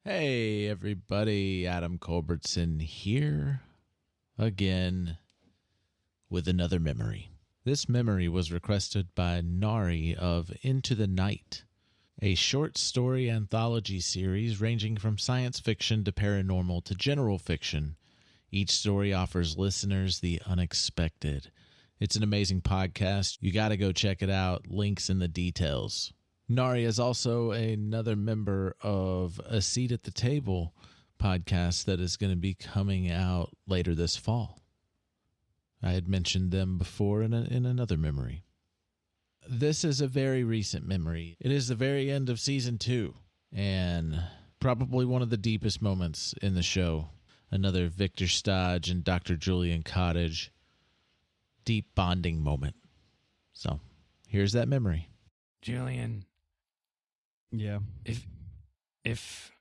Hey everybody, Adam Culbertson here again with another memory. This memory was requested by Nari of Into the Night, a short story anthology series ranging from science fiction to paranormal to general fiction. Each story offers listeners the unexpected. It's an amazing podcast. You got to go check it out. Links in the details. Nari is also another member of A Seat at the Table podcast that is going to be coming out later this fall. I had mentioned them before in another memory. This is a very recent memory. It is the very end of season 2 and probably one of the deepest moments in the show. Another Victor Stodge and Dr. Julian Cottage deep bonding moment. So here's that memory. Julian. Yeah. If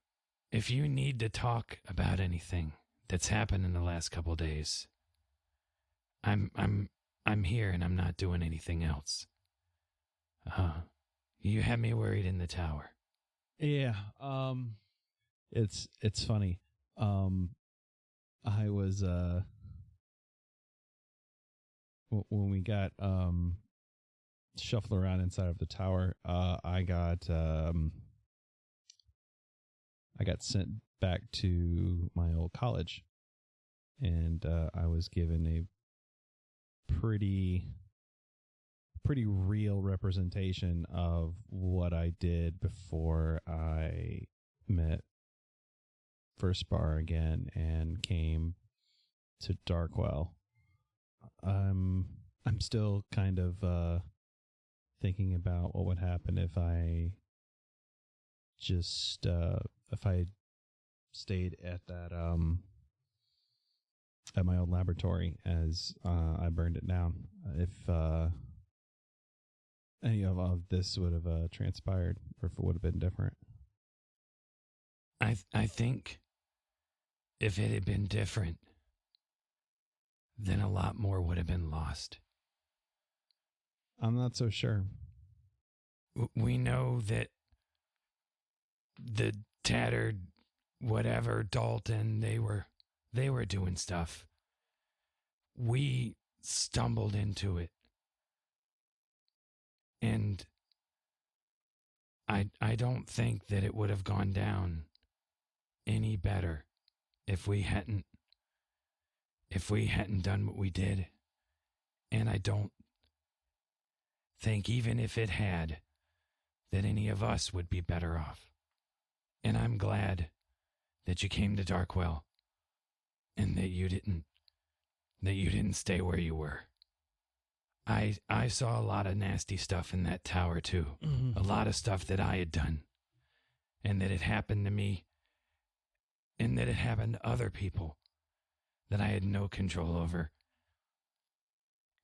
you need to talk about anything that's happened in the last couple days, I'm here and I'm not doing anything else. You had me worried in the tower. Yeah. It's funny. I was when we got shuffled around inside of the tower, I got sent back to my old college, and I was given a pretty real representation of what I did before I met First Bar again and came to Darkwell. I'm still kind of thinking about what would happen if I just if I stayed at that at my old laboratory as I burned it down. If any of this would have transpired, or if it would have been different. I think if it had been different, then a lot more would have been lost. I'm not so sure. We know that the tattered whatever Dalton, they were doing stuff. We stumbled into it. And I don't think that it would have gone down any better if we hadn't done what we did. And I don't think even if it had, that any of us would be better off. And I'm glad that you came to Darkwell and that you didn't stay where you were. I saw a lot of nasty stuff in that tower too. Mm-hmm. A lot of stuff that I had done, and that it happened to me, and that it happened to other people that I had no control over.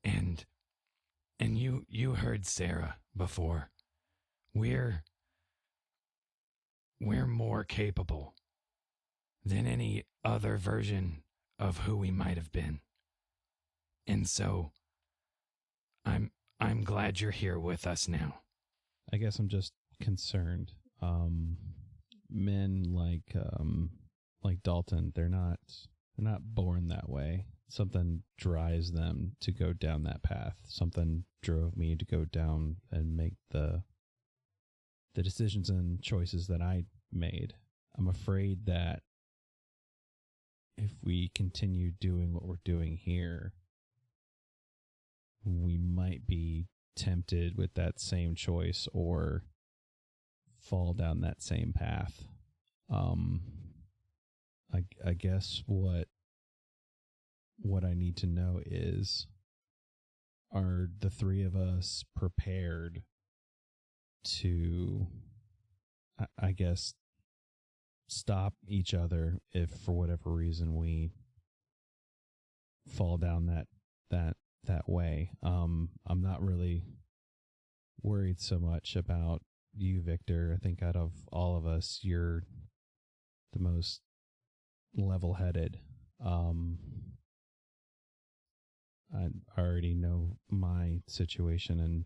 And you heard Sarah before. We're more capable than any other version of who we might have been. And so I'm glad you're here with us now. I guess I'm just concerned. Men like Dalton, they're not born that way. Something drives them to go down that path. Something drove me to go down and make the decisions and choices that I made. I'm afraid that if we continue doing what we're doing here, we might be tempted with that same choice or fall down that same path. I guess what I need to know is, are the three of us prepared to, I guess, stop each other if for whatever reason we fall down that way? I'm not really worried so much about you, Victor. I think out of all of us, you're the most level-headed. I already know my situation and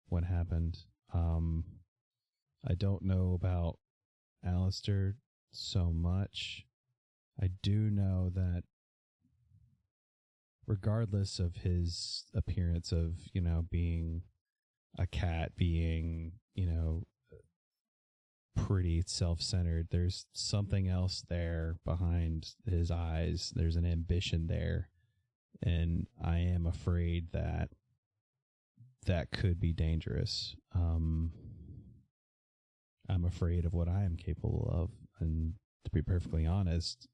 what happened. I don't know about Aleister so much. I do know that regardless of his appearance of, being a cat, being, pretty self-centered, there's something else there behind his eyes. There's an ambition there. And I am afraid that could be dangerous. I'm afraid of what I am capable of. And to be perfectly honest,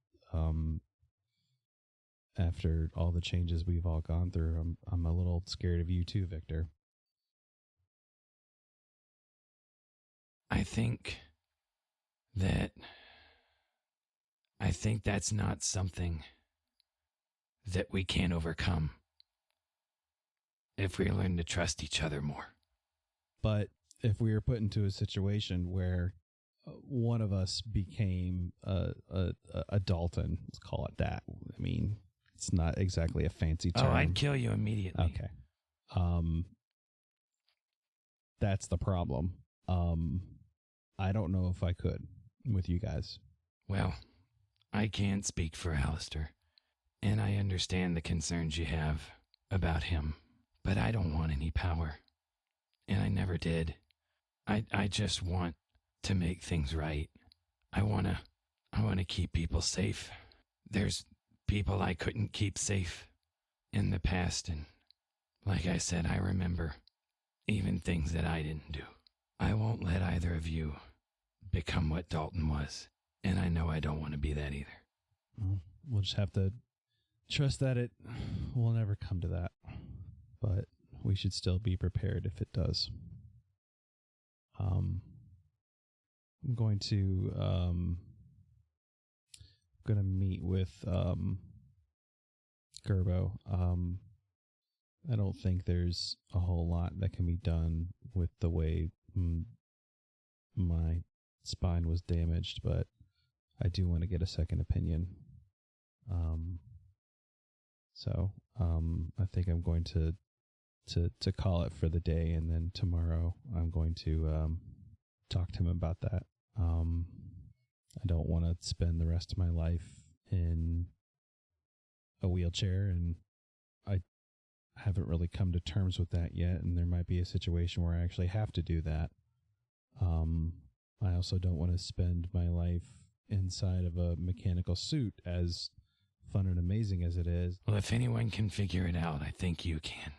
after all the changes we've all gone through, I'm a little scared of you too, Victor. I think that's not something that we can overcome if we learn to trust each other more. But if we were put into a situation where one of us became a Dalton, let's call it that. I mean, it's not exactly a fancy term. Oh, I'd kill you immediately. Okay. That's the problem. I don't know if I could with you guys. Well, I can't speak for Aleister, and I understand the concerns you have about him, but I don't want any power, and I never did. I just want to make things right. I want to keep people safe. There's people I couldn't keep safe in the past, and like I said, I remember even things that I didn't do. I won't let either of you become what Dalton was, and I know I don't want to be that either. Well, we'll just have to trust that it will never come to that, but we should still be prepared if it does. I'm going to meet with Gerbo. I don't think there's a whole lot that can be done with the way my spine was damaged, but I do want to get a second opinion. So I think I'm going to call it for the day, and then tomorrow I'm going to talk to him about that. I don't want to spend the rest of my life in a wheelchair, and I haven't really come to terms with that yet, and there might be a situation where I actually have to do that. I also don't want to spend my life inside of a mechanical suit, as fun and amazing as it is. Well, if anyone can figure it out, I think you can.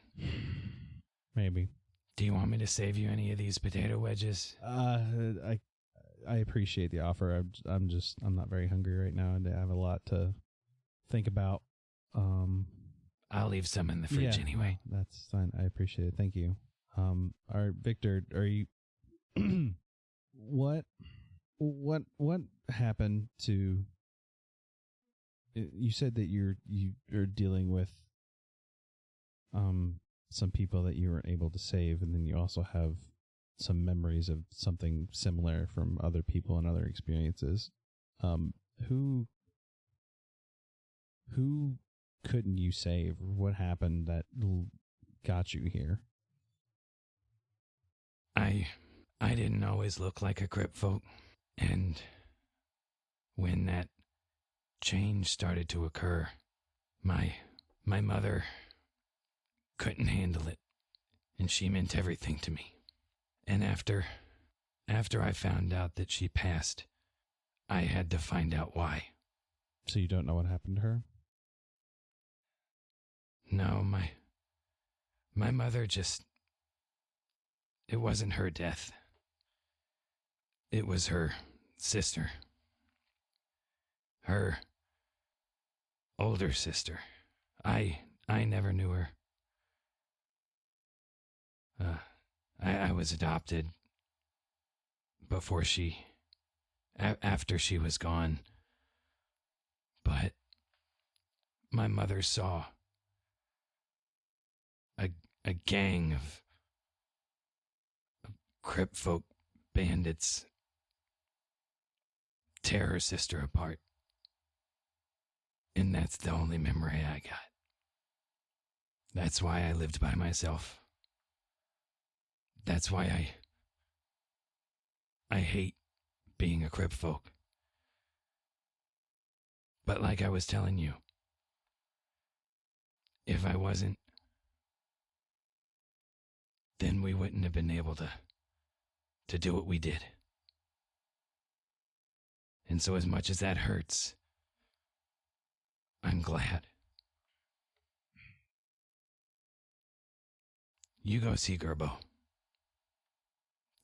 Maybe. Do you want me to save you any of these potato wedges? I appreciate the offer. I'm not very hungry right now, and I have a lot to think about. I'll leave some in the fridge anyway. That's fine. I appreciate it. Thank you. Victor, are you? What happened to? You said that you're dealing with some people that you weren't able to save, and then you also have some memories of something similar from other people and other experiences. Who couldn't you save? What happened that got you here? I didn't always look like a Crip folk, and when that change started to occur, my mother couldn't handle it, and she meant everything to me. And after I found out that she passed, I had to find out why. So you don't know what happened to her? No, my mother just... It wasn't her death. It was her sister. Her older sister. I never knew her. I was adopted before after she was gone. But my mother saw a gang of Crip folk bandits tear her sister apart. And that's the only memory I got. That's why I lived by myself. That's why I hate being a Crip folk. But like I was telling you, if I wasn't, then we wouldn't have been able to do what we did. And so as much as that hurts, I'm glad. You go see Gerbo.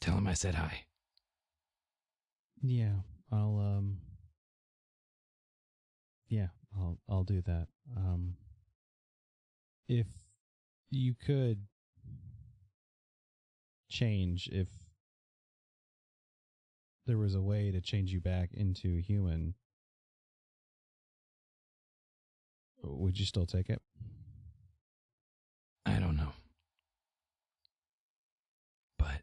Tell him I said hi. Yeah, I'll do that. If you could change, if there was a way to change you back into a human, would you still take it? I don't know. But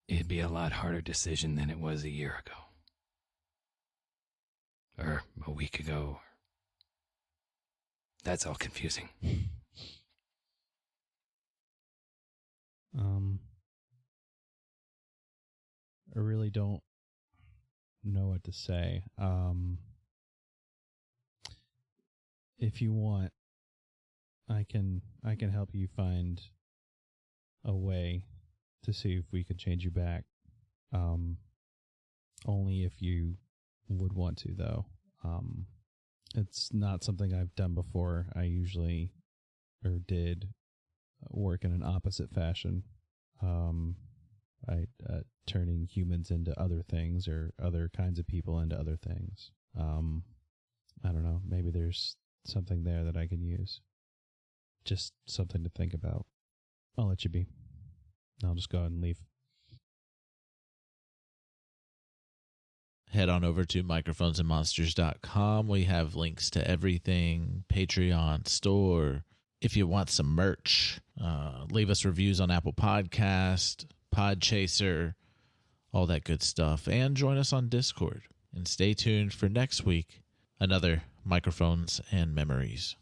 it'd be a lot harder decision than it was a year ago. Or a week ago. That's all confusing. I really don't know what to say. If you want, I can help you find a way to see if we could change you back. Only if you would want to, though. It's not something I've done before. I usually, or did, work in an opposite fashion. Turning humans into other things or other kinds of people into other things. I don't know. Maybe there's something there that I can use. Just something to think about. I'll let you be. I'll just go ahead and leave. Head on over to microphonesandmonsters.com. We have links to everything, Patreon, store. If you want some merch, leave us reviews on Apple Podcast, Podchaser, all that good stuff. And join us on Discord. And stay tuned for next week, another Microphones and Memories.